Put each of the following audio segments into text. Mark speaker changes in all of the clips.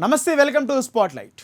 Speaker 1: నమస్తే, welcome to spotlight.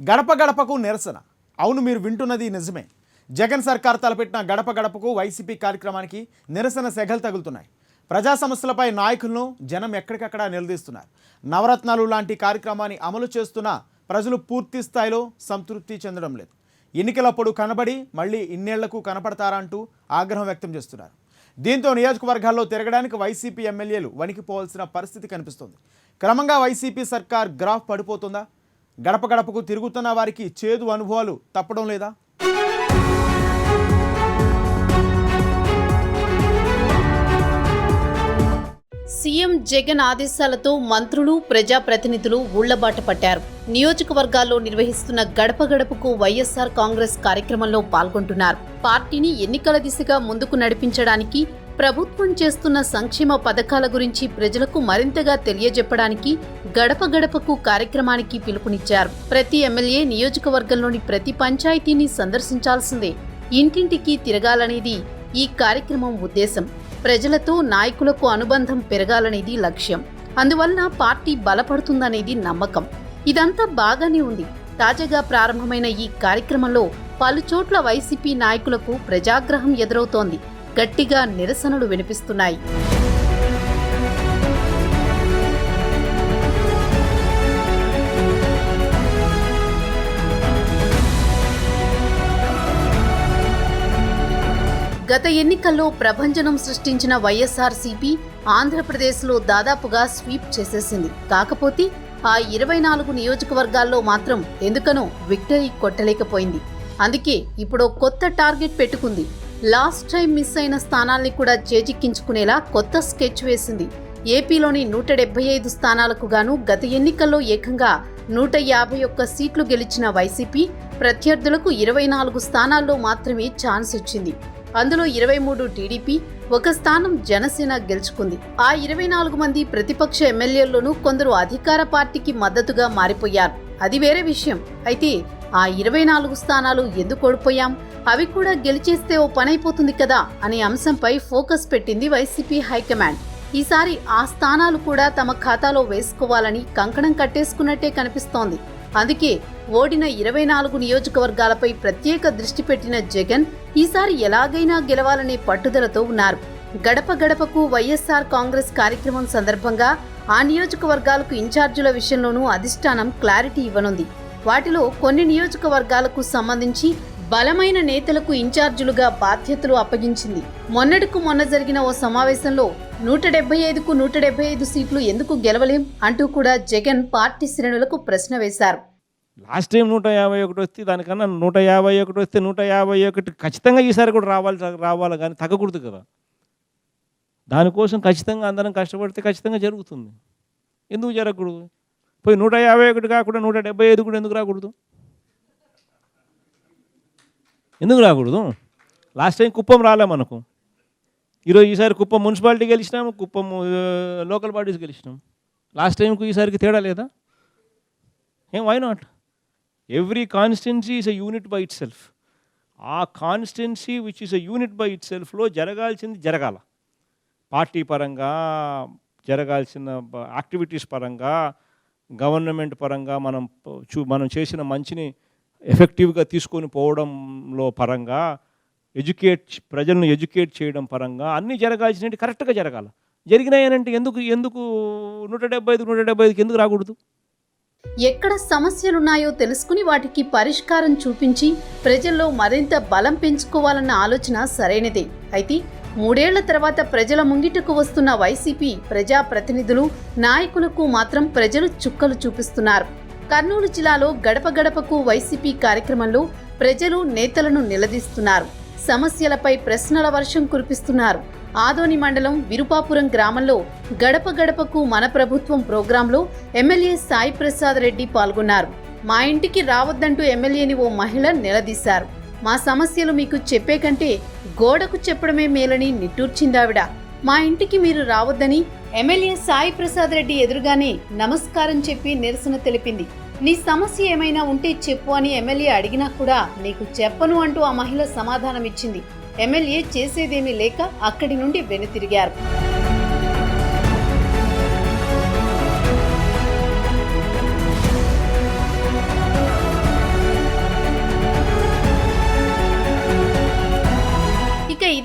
Speaker 1: గడప గడపకు నిరసన. అవును, మీరు వింటున్నది నిజమే. జగన్ సర్కార్ తలపెట్టిన గడప గడపకు వైసీపీ కార్యక్రమానికి నిరసన సెగలు తగులుతున్నాయి. ప్రజా సమస్యలపై నాయకులను జనం ఎక్కడికక్కడ నిలదీస్తున్నారు. నవరత్నాలు లాంటి కార్యక్రమాన్ని అమలు చేస్తున్న ప్రజలు పూర్తి స్థాయిలో సంతృప్తి చెందడం లేదు. ఎన్నికలప్పుడు కనబడి మళ్ళీ ఇన్నేళ్లకు కనపడతారా అంటూ ఆగ్రహం వ్యక్తం చేస్తున్నారు. దీంతో నియోజకవర్గాల్లో తిరగడానికి వైసీపీ ఎమ్మెల్యేలు వణికిపోవాల్సిన పరిస్థితి కనిపిస్తోంది. క్రమంగా వైసీపీ సర్కార్ గ్రాఫ్ పడిపోతుందా? గడప గడపకు తిరుగుతున్న వారికి చేదు అనుభవాలు తప్పడం లేదా?
Speaker 2: సీఎం జగన్ ఆదేశాలతో మంత్రులు, ప్రజాప్రతినిధులు ఊళ్లబాట పట్టారు. నియోజకవర్గాల్లో నిర్వహిస్తున్న గడప గడపకు వైఎస్ఆర్ కాంగ్రెస్ కార్యక్రమంలో పాల్గొంటున్నారు. పార్టీని ఎన్నికల దిశగా ముందుకు నడిపించడానికి, ప్రభుత్వం చేస్తున్న సంక్షేమ పథకాల గురించి ప్రజలకు మరింతగా తెలియజెప్పడానికి గడప గడపకు కార్యక్రమానికి పిలుపునిచ్చారు. ప్రతి ఎమ్మెల్యే నియోజకవర్గంలోని ప్రతి పంచాయతీని సందర్శించాల్సిందే. ఇంటింటికి తిరగాలనేది ఈ కార్యక్రమం ఉద్దేశం. ప్రజలతో నాయకులకు అనుబంధం పెరగాలనేది లక్ష్యం. అందువలన పార్టీ బలపడుతుందనేది నమ్మకం. ఇదంతా బాగానే ఉంది. తాజాగా ప్రారంభమైన ఈ కార్యక్రమంలో పలుచోట్ల వైసీపీ నాయకులకు ప్రజాగ్రహం ఎదురవుతోంది. గట్టిగా నిరసనలు వినిపిస్తున్నాయి. గత ఎన్నికల్లో ప్రభంజనం సృష్టించిన వైఎస్ఆర్సీపీ ఆంధ్రప్రదేశ్లో దాదాపుగా స్వీప్ చేసేసింది. కాకపోతే ఆ 24 నియోజకవర్గాల్లో మాత్రం ఎందుకనో విక్టరీ కొట్టలేకపోయింది. అందుకే ఇప్పుడు కొత్త టార్గెట్ పెట్టుకుంది. లాస్ట్ టైం మిస్ అయిన స్థానాల్ని కూడా చేజిక్కించుకునేలా కొత్త స్కెచ్ వేసింది. ఏపీలోని 175 స్థానాలకు గాను గత ఎన్నికల్లో ఏకంగా 151 సీట్లు గెలిచిన వైసీపీ ప్రత్యర్థులకు 24 స్థానాల్లో మాత్రమే ఛాన్స్ ఇచ్చింది. అందులో 23 టీడీపీ, 1 స్థానం జనసేన గెలుచుకుంది. ఆ 24 మంది ప్రతిపక్ష ఎమ్మెల్యేల్లోనూ కొందరు అధికార పార్టీకి మద్దతుగా మారిపోయారు. అది వేరే విషయం. అయితే ఆ 24 స్థానాలు ఎందుకు ఓడిపోయాం, అవి కూడా గెలిచేస్తే ఓ పనైపోతుంది కదా అనే అంశంపై ఫోకస్ పెట్టింది వైసీపీ హైకమాండ్. ఈసారి ఆ స్థానాలు కూడా తమ ఖాతాలో వేసుకోవాలని కంకణం కట్టేసుకున్నట్టే కనిపిస్తోంది. అందుకే ఓడిన 24 నియోజకవర్గాలపై ప్రత్యేక దృష్టి పెట్టిన జగన్ ఈసారి ఎలాగైనా గెలవాలనే పట్టుదలతో ఉన్నారు. గడప గడపకు వైఎస్ఆర్ కాంగ్రెస్ కార్యక్రమం సందర్భంగా ఆ నియోజకవర్గాలకు ఇన్ఛార్జీల విషయంలోనూ అధిష్టానం క్లారిటీ ఇవ్వనుంది. వాటిలో కొన్ని నియోజకవర్గాలకు సంబంధించి బలమైన నేతలకు ఇన్ఛార్జీలుగా బాధ్యతలు అప్పగించింది. మొన్నటికు మొన్న జరిగిన ఓ సమావేశంలో 175కు 175 సీట్లు ఎందుకు గెలవలేం అంటూ కూడా జగన్ పార్టీ శ్రేణులకు ప్రశ్న వేశారు.
Speaker 3: లాస్ట్ టైం 151 వస్తే దానికన్నా 151 వస్తే 151 ఖచ్చితంగా ఈసారి కూడా రావాలి కానీ తగ్గకూడదు కదా. దానికోసం ఖచ్చితంగా అందరం కష్టపడితే ఖచ్చితంగా జరుగుతుంది. ఎందుకు జరగకూడదు? పోయి 151 కాకుండా 175 కూడా ఎందుకు రాకూడదు? ఎందుకు రాకూడదు? లాస్ట్ టైం కుప్పం రాలే మనకు. ఈసారి కుప్పం మున్సిపాలిటీ గెలిచినాము, కుప్పం లోకల్ బాడీస్ గెలిచినాం. లాస్ట్ టైంకు ఈసారికి తేడా లేదా? Why not? Every constituency is a unit by itself. ఆ constituency which is a unit by ఇట్ సెల్ఫ్లో జరగాల్సింది జరగాల. పార్టీ పరంగా జరగాల్సిన యాక్టివిటీస్ పరంగా, గవర్నమెంట్ పరంగా మనం చేసిన మంచిని ఎఫెక్టివ్గా తీసుకొని పోవడంలో పరంగా, ప్రజలను ఎడ్యుకేట్ చేయడం పరంగా అన్నీ జరగాల్సినవి కరెక్ట్గా జరగాల. జరిగినాయనంటే ఎందుకు 175కి ఎందుకు రాకూడదు?
Speaker 2: ఎక్కడ సమస్యలున్నాయో తెలుసుకుని వాటికి పరిష్కారం చూపించి ప్రజల్లో మరింత బలం పెంచుకోవాలన్న ఆలోచన సరైనదే. అయితే 3 ఏళ్ల తర్వాత ప్రజల ముంగిటకు వస్తున్న వైసీపీ ప్రజాప్రతినిధులు, నాయకులకు మాత్రం ప్రజలు చుక్కలు చూపిస్తున్నారు. కర్నూలు జిల్లాలో గడప గడపకు వైసీపీ కార్యక్రమంలో ప్రజలు నేతలను నిలదీస్తున్నారు. సమస్యలపై ప్రశ్నల వర్షం కురిపిస్తున్నారు. ఆదోని మండలం విరుపాపురం గ్రామంలో గడప గడపకు మన ప్రభుత్వం ప్రోగ్రాంలో ఎమ్మెల్యే సాయి ప్రసాద్ రెడ్డి పాల్గొన్నారు. మా ఇంటికి రావద్దంటూ ఎమ్మెల్యేని ఓ మహిళ నిలదీశారు. మా సమస్యలు మీకు చెప్పే కంటే గోడకు చెప్పడమే మేలని నిట్టూర్చిందావిడ. మా ఇంటికి మీరు రావద్దని ఎమ్మెల్యే సాయి ప్రసాద్ రెడ్డి ఎదురుగానే నమస్కారం చెప్పి నిరసన తెలిపింది. నీ సమస్య ఏమైనా ఉంటే చెప్పు అని ఎమ్మెల్యే అడిగినా కూడా నీకు చెప్పను అంటూ ఆ మహిళ సమాధానమిచ్చింది. ఎమ్మెల్యే చేసేదేమీ లేక అక్కడి నుండి వెనుతిరిగారు.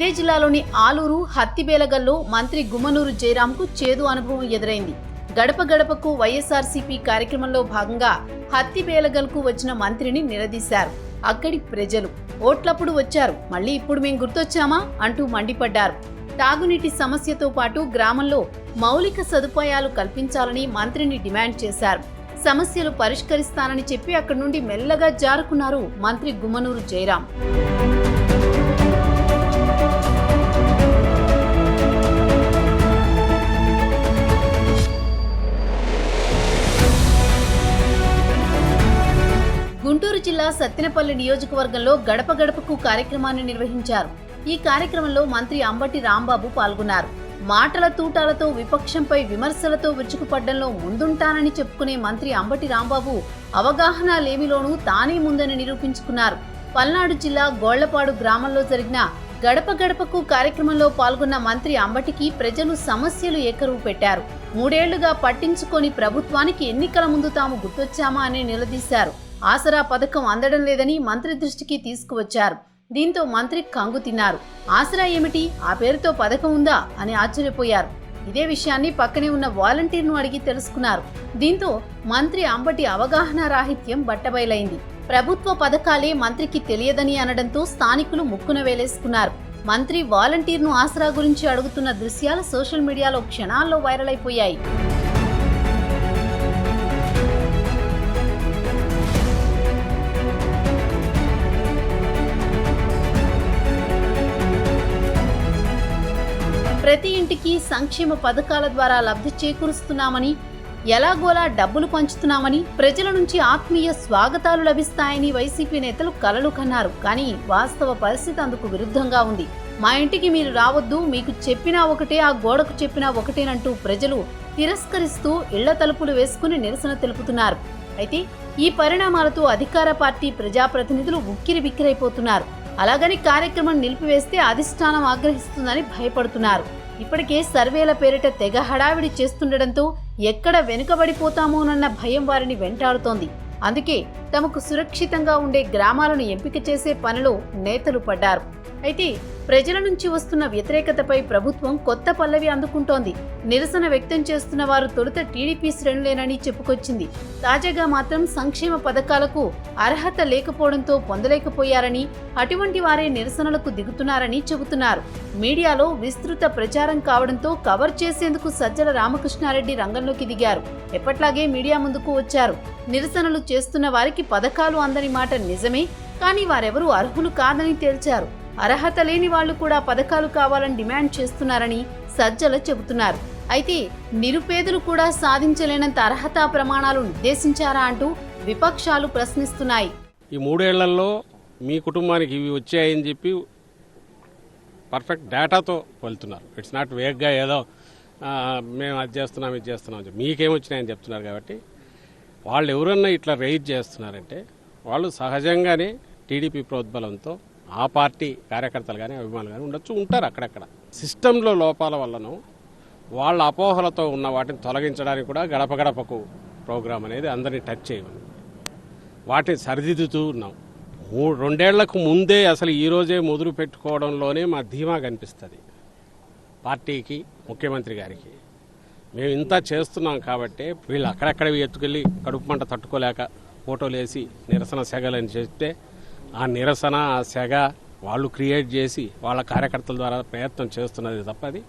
Speaker 2: ఇదే జిల్లాలోని ఆలూరు హత్తిబేలగల్లో మంత్రి గుమ్మనూరు జయరాంకు చేదు అనుభవం ఎదురైంది. గడప గడపకు వైఎస్ఆర్సీపీ కార్యక్రమంలో భాగంగా హత్తిబేలగల్కు వచ్చిన మంత్రిని నిలదీశారు. అక్కడి ప్రజలు ఓట్లప్పుడు వచ్చారు, మళ్ళీ ఇప్పుడు మేం గుర్తొచ్చామా అంటూ మండిపడ్డారు. తాగునీటి సమస్యతో పాటు గ్రామంలో మౌలిక సదుపాయాలు కల్పించాలని మంత్రిని డిమాండ్ చేశారు. సమస్యలు పరిష్కరిస్తానని చెప్పి అక్కడి నుండి మెల్లగా జారుకున్నారు మంత్రి గుమ్మనూరు జయరాం. గుంటూరు జిల్లా సత్తెనపల్లి నియోజకవర్గంలో గడప గడపకు కార్యక్రమాన్ని నిర్వహించారు. ఈ కార్యక్రమంలో మంత్రి అంబటి రాంబాబు పాల్గొన్నారు. మాటల తూటాలతో విపక్షంపై విమర్శలతో విరుచుకుపడ్డంలో ముందుంటానని చెప్పుకునే మంత్రి అంబటి రాంబాబు అవగాహన లేమిలోనూ తానే ముందని నిరూపించుకున్నారు. పల్నాడు జిల్లా గోళ్లపాడు గ్రామంలో జరిగిన గడప గడపకు కార్యక్రమంలో పాల్గొన్న మంత్రి అంబటికి ప్రజలు సమస్యలు ఏకరువు పెట్టారు. 3 ఏళ్లుగా పట్టించుకొని ప్రభుత్వానికి ఎన్నికల ముందు తాము గుర్తొచ్చామా అని నిలదీశారు. ఆసరా పథకం అందడం లేదని మంత్రి దృష్టికి తీసుకువచ్చారు. దీంతో మంత్రి కంగు తిన్నారు. ఆసరా ఏమిటి, ఆ పేరుతో పథకం ఉందా అని ఆశ్చర్యపోయారు. ఇదే విషయాన్ని పక్కనే ఉన్న వాలంటీర్ను అడిగి తెలుసుకున్నారు. దీంతో మంత్రి అంబటి అవగాహన రాహిత్యం బట్టబయలైంది. ప్రభుత్వ పథకాలే మంత్రికి తెలియదని అనడంతో స్థానికులు ముక్కున వేలేసుకున్నారు. మంత్రి వాలంటీర్ను ఆసరా గురించి అడుగుతున్న దృశ్యాలు సోషల్ మీడియాలో క్షణాల్లో వైరల్ అయిపోయాయి. ప్రతి ఇంటికి సంక్షేమ పథకాల ద్వారా లబ్ధి చేకూరుస్తున్నామని, ఎలాగోలా డబ్బులు పంచుతున్నామని, ప్రజల నుంచి ఆత్మీయ స్వాగతాలు లభిస్తాయని వైసీపీ నేతలు కలలు కన్నారు. కానీ వాస్తవ పరిస్థితి అందుకు విరుద్ధంగా ఉంది. మా ఇంటికి మీరు రావద్దు, మీకు చెప్పినా ఒకటే, ఆ గోడకు చెప్పినా ఒకటేనంటూ ప్రజలు తిరస్కరిస్తూ ఇళ్ల తలుపులు వేసుకుని నిరసన తెలుపుతున్నారు. అయితే ఈ పరిణామాలతో అధికార పార్టీ ప్రజాప్రతినిధులు ఉక్కిరి బిక్కిరైపోతున్నారు. అలాగని కార్యక్రమం నిలిపివేస్తే అధిష్టానం ఆగ్రహిస్తుందని భయపడుతున్నారు. ఇప్పటికే సర్వేల పేరిట తెగ హడావిడి చేస్తుండటంతో ఎక్కడ వెనుకబడిపోతామోనన్న భయం వారిని వెంటాడుతోంది. అందుకే తమకు సురక్షితంగా ఉండే గ్రామాలను ఎంపిక చేసే పనిలో నేతలు పడ్డారు. అయితే ప్రజల నుంచి వస్తున్న వ్యతిరేకతపై ప్రభుత్వం కొత్త పల్లవి అందుకుంటోంది. నిరసన వ్యక్తం చేస్తున్న వారు తొలుత టీడీపీ శ్రేణులేనని చెప్పుకొచ్చింది. తాజాగా మాత్రం సంక్షేమ పథకాలకు అర్హత లేకపోవడంతో పొందలేకపోయారని, అటువంటి వారే నిరసనలకు దిగుతున్నారని చెబుతున్నారు. మీడియాలో విస్తృత ప్రచారం కావడంతో కవర్ చేసేందుకు సజ్జల రామకృష్ణారెడ్డి రంగంలోకి దిగారు. ఎప్పట్లాగే మీడియా ముందుకు వచ్చారు. నిరసనలు చేస్తున్న వారికి పథకాలు అందని మాట నిజమే, కానీ వారెవరూ అర్హులు కాదని తేల్చారు. అర్హత లేని వాళ్లు కూడా పథకాలు కావాలని డిమాండ్ చేస్తున్నారని సజ్జల చెబుతున్నారు. అయితే నిరుపేదలు కూడా సాధించలేనంత అర్హతా ప్రమాణాలు నిర్దేశించారా అంటూ విపక్షాలు ప్రశ్నిస్తున్నాయి.
Speaker 4: ఈ 3 ఏళ్లలో మీ కుటుంబానికి ఇవి వచ్చాయని చెప్పి పర్ఫెక్ట్ డేటాతో వెళ్తున్నారు. ఇట్స్ నాట్ వేగ్గా ఏదో మేము అది చేస్తున్నాం ఇది చేస్తున్నాం అని చెప్పి మీకేమొచ్చినాయని చెప్తున్నారు. కాబట్టి వాళ్ళు ఎవరన్నా ఇట్లా రైజ్ చేస్తున్నారంటే వాళ్ళు సహజంగానే టీడీపీ ప్రోద్బలంతో ఆ పార్టీ కార్యకర్తలు కానీ అభిమానులు కానీ ఉంటారు. అక్కడక్కడ సిస్టంలో లోపాల వల్లనూ వాళ్ళ అపోహలతో ఉన్న వాటిని తొలగించడానికి కూడా గడప గడపకు ప్రోగ్రాం అనేది అందరినీ టచ్ చేయమని వాటిని సరిదిద్దుతూ ఉన్నాం. 2 ఏళ్లకు ముందే అసలు ఈరోజే మొదలు పెట్టుకోవడంలోనే మా ధీమా కనిపిస్తుంది పార్టీకి, ముఖ్యమంత్రి గారికి. మేము ఇంత చేస్తున్నాం కాబట్టి వీళ్ళు అక్కడక్కడ ఎత్తుకెళ్ళి కడుపు మంట తట్టుకోలేక ఫోటోలు వేసి నిరసన సెగలని చెప్తే ఆ నిరసన, ఆ సెగ వాళ్ళు క్రియేట్ చేసి వాళ్ళ కార్యకర్తల ద్వారా ప్రయత్నం చేస్తున్నది తప్పది.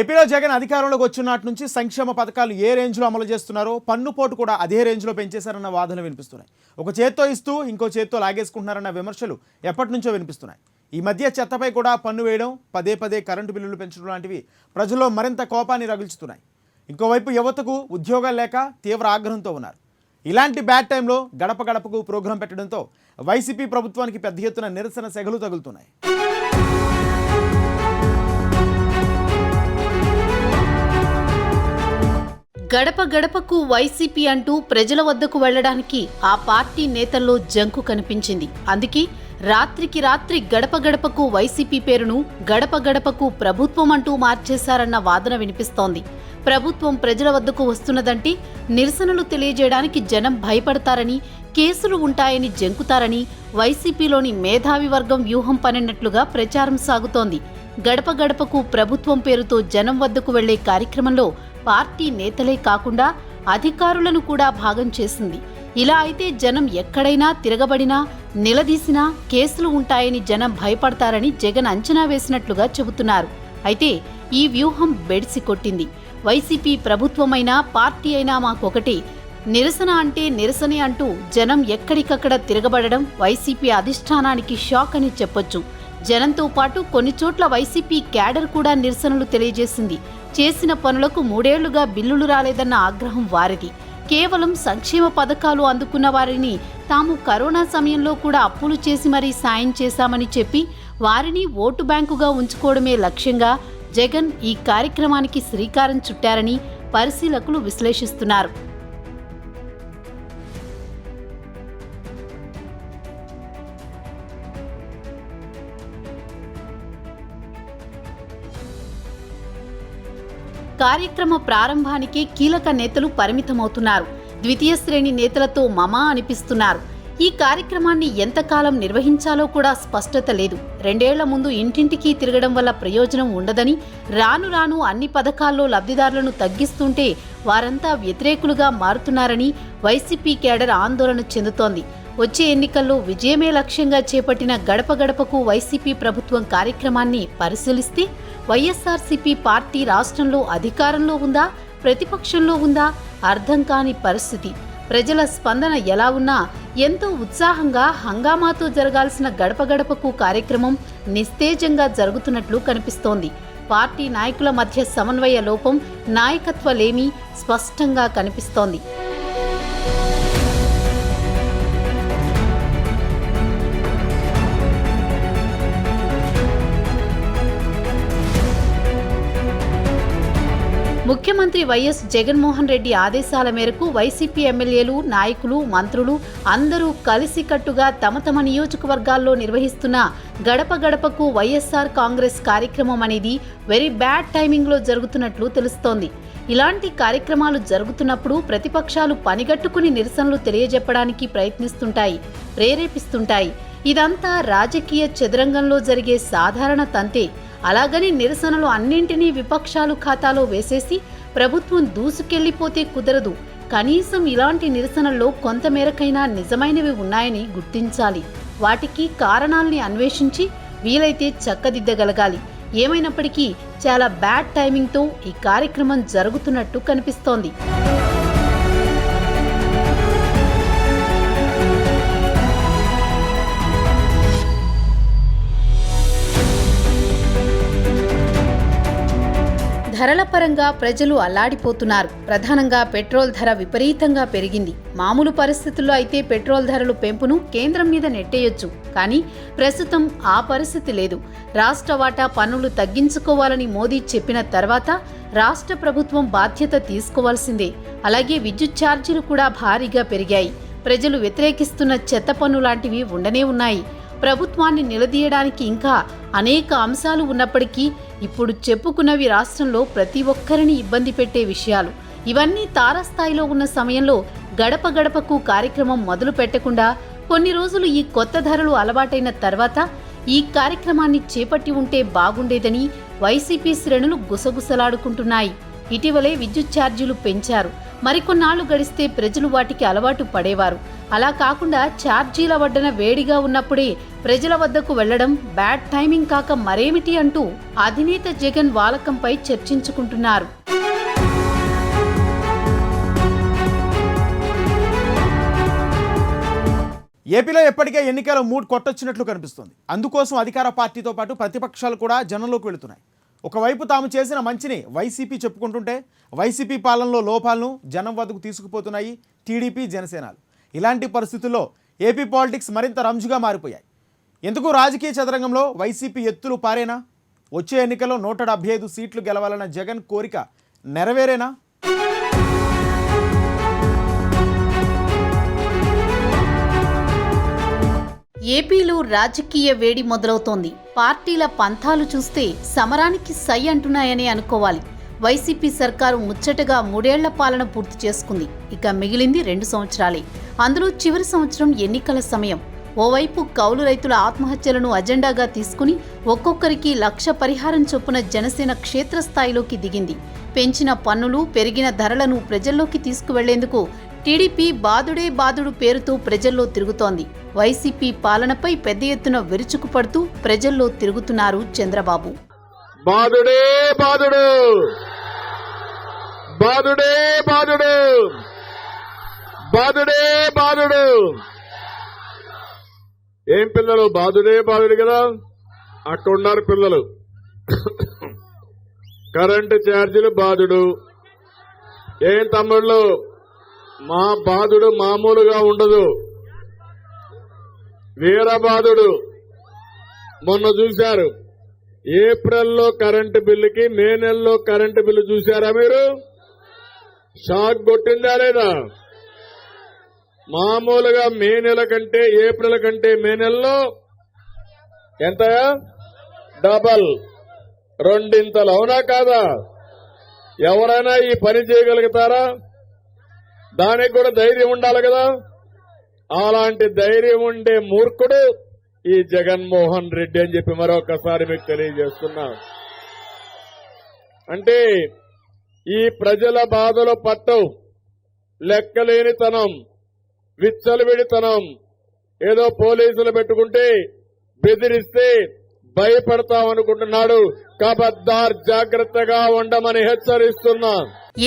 Speaker 1: ఏపీలో జగన్ అధికారంలోకి వచ్చినట్టు నుంచి సంక్షేమ పథకాలు ఏ రేంజ్లో అమలు చేస్తున్నారో పన్నుపోటు కూడా అదే రేంజ్లో పెంచేశారన్న వాదనలు వినిపిస్తున్నాయి. ఒక చేత్తో ఇస్తూ ఇంకో చేత్తో లాగేసుకుంటున్నారన్న విమర్శలు ఎప్పటి నుంచో వినిపిస్తున్నాయి. ఈ మధ్య చెత్తపై కూడా పన్ను వేయడం, పదే పదే కరెంటు బిల్లులు పెంచడం లాంటివి ప్రజల్లో మరింత కోపాన్ని రగిల్చుతున్నాయి. ఇంకోవైపు యువతకు ఉద్యోగాలు లేక తీవ్ర ఆగ్రహంతో ఉన్నారు. ఇలాంటి బ్యాడ్ టైంలో గడప గడపకు ప్రోగ్రాం పెట్టడంతో వైసీపీ ప్రభుత్వానికి పెద్ద ఎత్తున నిరసన సెగలు తగులుతున్నాయి.
Speaker 2: గడప గడపకు వైసీపీ అంటూ ప్రజల వద్దకు వెళ్లడానికి ఆ పార్టీ నేతల్లో జంకు కనిపించింది. అందుకే రాత్రికి రాత్రి గడప గడపకు వైసీపీ పేరును గడప గడపకు ప్రభుత్వం అంటూ మార్చేశారన్న వాదన వినిపిస్తోంది. ప్రభుత్వం ప్రజల వద్దకు వస్తున్నదంటే నిరసనలు తెలియజేయడానికి జనం భయపడతారని, కేసులు ఉంటాయని జంకుతారని వైసీపీలోని మేధావి వర్గం వ్యూహం పనినట్లుగా ప్రచారం సాగుతోంది. గడప గడపకు ప్రభుత్వం పేరుతో జనం వద్దకు వెళ్లే కార్యక్రమంలో పార్టీ నేతలే కాకుండా అధికారులను కూడా భాగం చేసింది. ఇలా అయితే జనం ఎక్కడైనా తిరగబడినా, నిలదీసినా కేసులు ఉంటాయని జనం భయపడతారని జగన్ అంచనా వేసినట్లుగా చెబుతున్నారు. అయితే ఈ వ్యూహం బెడిసి కొట్టింది. వైసీపీ ప్రభుత్వమైనా పార్టీ అయినా మాకొకటే, నిరసన అంటే నిరసనే అంటూ జనం ఎక్కడికక్కడ తిరగబడడం వైసీపీ అధిష్టానానికి షాక్ అని చెప్పొచ్చు. జనంతో పాటు కొన్ని చోట్ల వైసీపీ క్యాడర్ కూడా నిరసనలు తెలియజేసింది. చేసిన పనులకు 3 ఏళ్లుగా బిల్లులు రాలేదన్న ఆగ్రహం వారిది. కేవలం సంక్షేమ పథకాలు అందుకున్న వారిని తాము కరోనా సమయంలో కూడా అప్పులు చేసి మరీ సాయం చేశామని చెప్పి వారిని ఓటు బ్యాంకుగా ఉంచుకోవడమే లక్ష్యంగా జగన్ ఈ కార్యక్రమానికి శ్రీకారం చుట్టారని పరిశీలకులు విశ్లేషిస్తున్నారు. కార్యక్రమ ప్రారంభానికి కీలక నేతలు పరిమితమవుతున్నారు. ద్వితీయ శ్రేణి నేతలతో మమా అనిపిస్తున్నారు. ఈ కార్యక్రమాన్ని ఎంతకాలం నిర్వహించాలో కూడా స్పష్టత లేదు. 2 ఏళ్ల ముందు ఇంటింటికి తిరగడం వల్ల ప్రయోజనం ఉండదని, రాను రాను అన్ని పథకాల్లో లబ్ధిదారులను తగ్గిస్తుంటే వారంతా వ్యతిరేకులుగా మారుతున్నారని వైసీపీ కేడర్ ఆందోళన చెందుతోంది. వచ్చే ఎన్నికల్లో విజయమే లక్ష్యంగా చేపట్టిన గడప గడపకు వైసీపీ ప్రభుత్వం కార్యక్రమాన్ని పరిశీలిస్తే వైఎస్ఆర్సీపీ పార్టీ రాష్ట్రంలో అధికారంలో ఉందా, ప్రతిపక్షంలో ఉందా అర్థం కాని పరిస్థితి. ప్రజల స్పందన ఎలా ఉన్నా ఎంతో ఉత్సాహంగా హంగామాతో జరగాల్సిన గడప గడపకు కార్యక్రమం నిస్తేజంగా జరుగుతున్నట్లు కనిపిస్తోంది. పార్టీ నాయకుల మధ్య సమన్వయ లోపం, నాయకత్వలేమి స్పష్టంగా కనిపిస్తోంది. ముఖ్యమంత్రి వైఎస్ జగన్మోహన్ రెడ్డి ఆదేశాల మేరకు వైసీపీ ఎమ్మెల్యేలు, నాయకులు, మంత్రులు అందరూ కలిసికట్టుగా తమ తమ నియోజకవర్గాల్లో నిర్వహిస్తున్న గడప గడపకు వైఎస్ఆర్ కాంగ్రెస్ కార్యక్రమం అనేది వెరీ బ్యాడ్ టైమింగ్లో జరుగుతున్నట్లు తెలుస్తోంది. ఇలాంటి కార్యక్రమాలు జరుగుతున్నప్పుడు ప్రతిపక్షాలు పనిగట్టుకుని నిరసనలు తెలియజెప్పడానికి ప్రయత్నిస్తుంటాయి, ప్రేరేపిస్తుంటాయి. ఇదంతా రాజకీయ చదరంగంలో జరిగే సాధారణ తంతే. అలాగని నిరసనలు అన్నింటినీ విపక్షాలు ఖాతాలో వేసేసి ప్రభుత్వం దూసుకెళ్లిపోతే కుదరదు. కనీసం ఇలాంటి నిరసనల్లో కొంతమేరకైనా నిజమైనవి ఉన్నాయని గుర్తించాలి. వాటికి కారణాల్ని అన్వేషించి వీలైతే చక్కదిద్దగలగాలి. ఏమైనప్పటికీ చాలా బ్యాడ్ టైమింగ్తో ఈ కార్యక్రమం జరుగుతున్నట్టు కనిపిస్తోంది. ధరల పరంగా ప్రజలు అల్లాడిపోతున్నారు. ప్రధానంగా పెట్రోల్ ధర విపరీతంగా పెరిగింది. మామూలు పరిస్థితుల్లో అయితే పెట్రోల్ ధరలు పెంపును కేంద్రం మీద నెట్టేయొచ్చు. కానీ ప్రస్తుతం ఆ పరిస్థితి లేదు. రాష్ట్ర వాటా పన్నులు తగ్గించుకోవాలని మోదీ చెప్పిన తర్వాత రాష్ట్ర ప్రభుత్వం బాధ్యత తీసుకోవాల్సిందే. అలాగే విద్యుత్ ఛార్జీలు కూడా భారీగా పెరిగాయి. ప్రజలు వ్యతిరేకిస్తున్న చెత్త పన్ను లాంటివి ఉండనే ఉన్నాయి. ప్రభుత్వాన్ని నిలదీయడానికి ఇంకా అనేక అంశాలు ఉన్నప్పటికీ ఇప్పుడు చెప్పుకున్నవి రాష్ట్రంలో ప్రతి ఒక్కరిని ఇబ్బంది పెట్టే విషయాలు. ఇవన్నీ తారస్థాయిలో ఉన్న సమయంలో గడప గడపకు కార్యక్రమం మొదలు పెట్టకుండా కొన్ని రోజులు ఈ కొత్త ధరలు అలవాటైన తర్వాత ఈ కార్యక్రమాన్ని చేపట్టి ఉంటే బాగుండేదని వైసీపీ శ్రేణులు గుసగుసలాడుకుంటున్నాయి. ఇటీవలే విద్యుత్ ఛార్జీలు పెంచారు. మరికొన్నాళ్లు గడిస్తే ప్రజలు వాటికి అలవాటు పడేవారు. అలా కాకుండా ఛార్జీల వడ్డన వేడిగా ఉన్నప్పుడే ప్రజల వద్దకు వెళ్లడం బ్యాడ్ టైమింగ్ కాక మరేమిటి అంటూ అధినేత జగన్ వాలకంపై చర్చించుకుంటున్నారు.
Speaker 1: ఏపీలో ఎప్పటికే ఎన్నికల మూడ్ కొట్టొచ్చినట్లు కనిపిస్తుంది. అందుకోసం అధికార పార్టీతో పాటు ప్రతిపక్షాలు కూడా జనంలోకి వెళుతున్నాయి. ఒకవైపు తాము చేసిన మంచిని వైసీపీ చెప్పుకుంటుంటే వైసీపీ పాలనలో లోపాలను జనం వద్దకు తీసుకుపోతున్నాయి టీడీపీ, జనసేనలు. ఇలాంటి పరిస్థితుల్లో ఏపీ పాలిటిక్స్ మరింత రంజుగా మారిపోయాయి. ఎందుకు రాజకీయ చదరంగంలో వైసీపీ ఎత్తులు పారేనా? వచ్చే ఎన్నికల్లో 175 సీట్లు గెలవాలన్న జగన్ కోరిక నెరవేరేనా?
Speaker 2: ఏపీలో రాజకీయ వేడి మొదలవుతోంది. పార్టీల పంథాలు చూస్తే సమరానికి సై అంటున్నాయని అనుకోవాలి. వైసీపీ సర్కారు ముచ్చటగా 3 ఏళ్ల పాలన పూర్తి చేసుకుంది. ఇక మిగిలింది 2 సంవత్సరాలే. అందులో చివరి సంవత్సరం ఎన్నికల సమయం. ఓవైపు కౌలు రైతుల ఆత్మహత్యలను అజెండాగా తీసుకుని ఒక్కొక్కరికి 1,00,000 పరిహారం చొప్పున జనసేన క్షేత్రస్థాయిలోకి దిగింది. పెంచిన పన్నులు, పెరిగిన ధరలను ప్రజల్లోకి తీసుకువెళ్లేందుకు టీడీపీ బాదుడే బాదుడు పేరుతో ప్రజల్లో తిరుగుతోంది. వైసీపీ పాలనపై పెద్ద ఎత్తున విరుచుకుపడుతూ ప్రజల్లో తిరుగుతున్నారు చంద్రబాబు.
Speaker 5: బాదుడే బాదుడు, బాదుడే బాదుడు, బాదుడే బాదుడు. ఏం పిల్లలు బాదుడే బాదుడు కదా, అక్కడ ఉన్నారు పిల్లలు. కరెంటు ఛార్జీలు బాదుడు. ఏం తమ్ముళ్ళు, మా బాదుడు మామూలుగా ఉండదు, వీరబాదుడు. మొన్న చూశారు ఏప్రిల్లో కరెంటు బిల్లుకి మే నెలలో కరెంటు బిల్లు చూశారా మీరు? షాక్ కొట్టిందా లేదా? మామూలుగా మే నెల కంటే ఏప్రిల్ కంటే మే నెలలో ఎంత? డబల్, రెండింతలు. అవునా కాదా? ఎవరైనా ఈ పని చేయగలుగుతారా? దానికి కూడా ధైర్యం ఉండాలి కదా. అలాంటి ధైర్యం ఉండే మూర్ఖుడు ఈ జగన్మోహన్ రెడ్డి అని చెప్పి మరొకసారి మీకు తెలియజేస్తున్నా. అంటే ఈ ప్రజల బాధలు పట్టవు, లెక్కలేనితనం, విచ్చలవిడితనం. ఏదో పోలీసులు పెట్టుకుంటే బెదిరిస్తే భయపడతామనుకుంటున్నాడు. కబద్దార్, జాగ్రత్తగా ఉండమని హెచ్చరిస్తున్నా.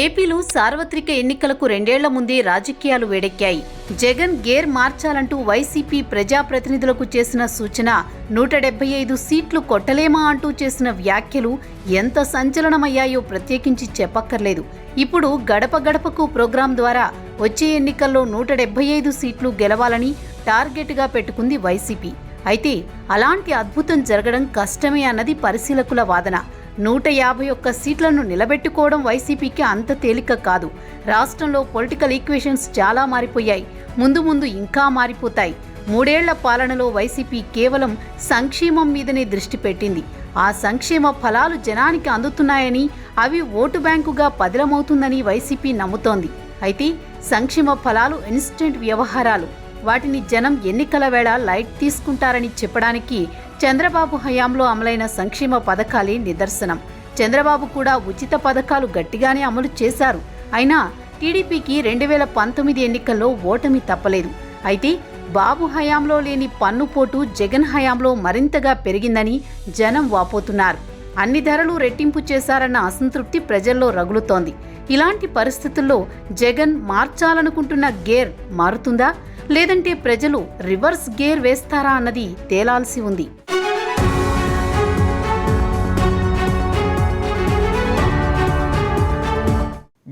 Speaker 2: ఏపీలో సార్వత్రిక ఎన్నికలకు 2 ఏళ్ల ముందే రాజకీయాలు వేడెక్కాయి. జగన్ గేర్ మార్చాలంటూ వైసీపీ ప్రజాప్రతినిధులకు చేసిన సూచన, 175 సీట్లు కొట్టలేమా అంటూ చేసిన వ్యాఖ్యలు ఎంత సంచలనమయ్యాయో ప్రత్యేకించి చెప్పక్కర్లేదు. ఇప్పుడు గడప గడపకు ప్రోగ్రాం ద్వారా వచ్చే ఎన్నికల్లో 175 సీట్లు గెలవాలని టార్గెట్గా పెట్టుకుంది వైసీపీ. అయితే అలాంటి అద్భుతం జరగడం కష్టమే అన్నది పరిశీలకుల వాదన. 151 సీట్లను నిలబెట్టుకోవడం వైసీపీకి అంత తేలిక కాదు. రాష్ట్రంలో పొలిటికల్ ఈక్వేషన్స్ చాలా మారిపోయాయి, ముందు ముందు ఇంకా మారిపోతాయి. 3 ఏళ్ల పాలనలో వైసీపీ కేవలం సంక్షేమం మీదనే దృష్టి పెట్టింది. ఆ సంక్షేమ ఫలాలు జనానికి అందుతున్నాయని, అవి ఓటు బ్యాంకుగా పదిలమవుతుందని వైసీపీ నమ్ముతోంది. అయితే సంక్షేమ ఫలాలు ఇన్స్టెంట్ వ్యవహారాలు. వాటిని జనం ఎన్నికల వేళ లైట్ తీసుకుంటారని చెప్పడానికి చంద్రబాబు హయాంలో అమలైన సంక్షేమ పథకాలే నిదర్శనం. చంద్రబాబు కూడా ఉచిత పథకాలు గట్టిగానే అమలు చేశారు. అయినా టీడీపీకి 2019 ఎన్నికల్లో ఓటమి తప్పలేదు. అయితే బాబు హయాంలో లేని పన్నుపోటు జగన్ హయాంలో మరింతగా పెరిగిందని జనం వాపోతున్నారు. అన్ని ధరలు రెట్టింపు చేశారన్న అసంతృప్తి ప్రజల్లో రగులుతోంది. ఇలాంటి పరిస్థితుల్లో జగన్ మార్చాలనుకుంటున్న గేర్ మారుతుందా, లేదంటే ప్రజలు రివర్స్ గేర్ వేస్తారా అన్నది తేలాల్సి ఉంది.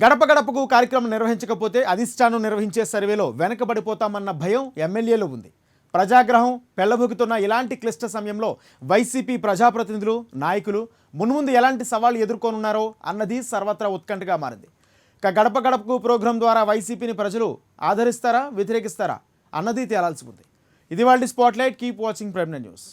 Speaker 1: గడప గడపకు కార్యక్రమం నిర్వహించకపోతే అధిష్టానం నిర్వహించే సర్వేలో వెనకబడిపోతామన్న భయం ఎమ్మెల్యేలో ఉంది. ప్రజాగ్రహం పెళ్లబుకుతున్న ఇలాంటి క్లిష్ట సమయంలో వైసీపీ ప్రజాప్రతినిధులు, నాయకులు మున్ముందు ఎలాంటి సవాళ్లు ఎదుర్కొనున్నారో అన్నది సర్వత్రా ఉత్కంఠగా మారింది. ఇక గడప గడపకు ప్రోగ్రాం ద్వారా వైసీపీని ప్రజలు ఆదరిస్తారా, వ్యతిరేకిస్తారా అన్నది తేలాల్సి ఉంది. ఇది వాళ్ళ spotlight. Keep watching prime news.